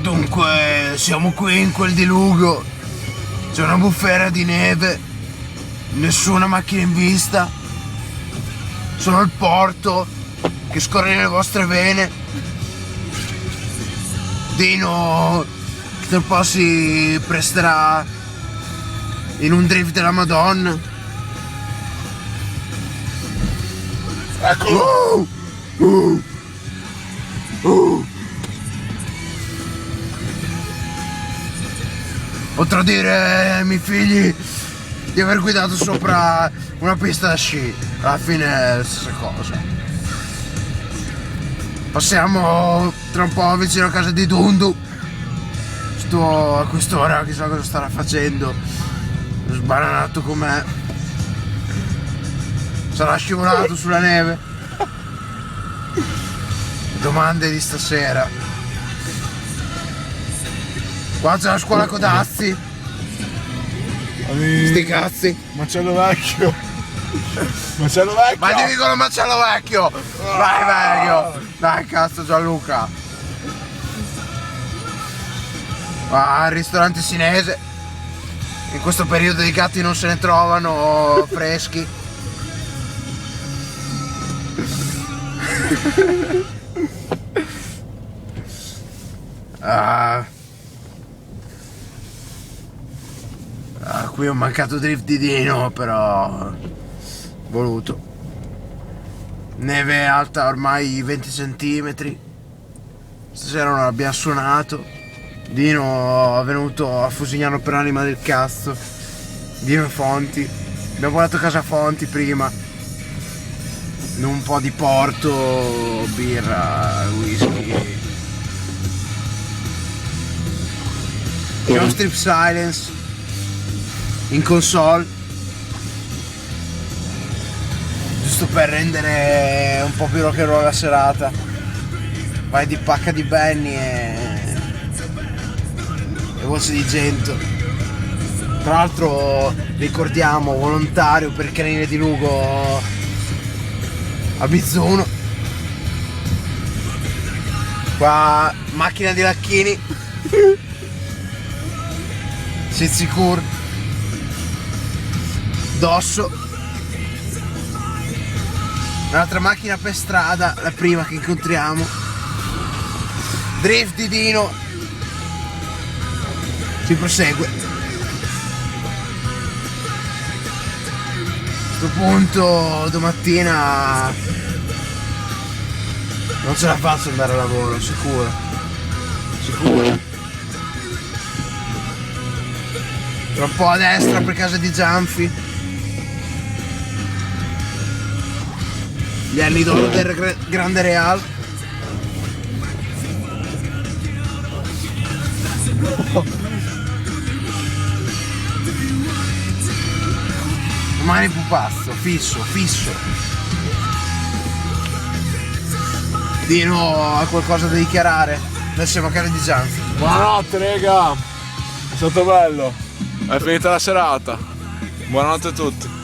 Dunque, siamo qui in quel di Lugo. C'è una bufera di neve, nessuna macchina in vista, solo il porto che scorre nelle vostre vene. Dino, che tra un po' si presterà in un drift della Madonna. Eccolo! Potrò dire ai miei figli di aver guidato sopra una pista da sci. Alla fine è la stessa cosa. Passiamo tra un po' vicino a casa di Dundu. A quest'ora chissà cosa starà facendo. Sbananato com'è. Sarà scivolato sulla neve. Domande di stasera. Qua c'è la scuola Codazzi. Sti cazzi. Macello vecchio. Macello vecchio. Vai devi con il macello vecchio. Vai vecchio. Dai cazzo Gianluca. Al ristorante cinese. In questo periodo i gatti non se ne trovano freschi. Qui ho mancato drift di Dino, però voluto. Neve alta ormai 20 cm. Stasera non abbiamo suonato. Dino è venuto a Fusignano per anima del cazzo. Dino e Fonti. Abbiamo volato a casa Fonti prima. In un po' di porto, birra, whisky. C'è un strip silence in console, giusto per rendere un po' più rock and roll la serata. Vai di pacca di Benny e voce di Gento. Tra l'altro ricordiamo volontario per il canile di Lugo a Bizzuno. Qua macchina di Lacchini. Sei sicuro? Dosso. Un'altra macchina per strada, la prima che incontriamo. Drift di Dino. Si prosegue. A questo punto domattina non ce la faccio andare a lavoro, sicuro. Sicuro. Tra un po' a destra per casa di Gianfi. Gli anni d'oro del Grande Real. Domani pupazzo, fisso. Dino ha qualcosa da dichiarare? Adesso siamo a casa di Gianfi. Buonanotte rega. È stato bello. È finita la serata. Buonanotte a tutti.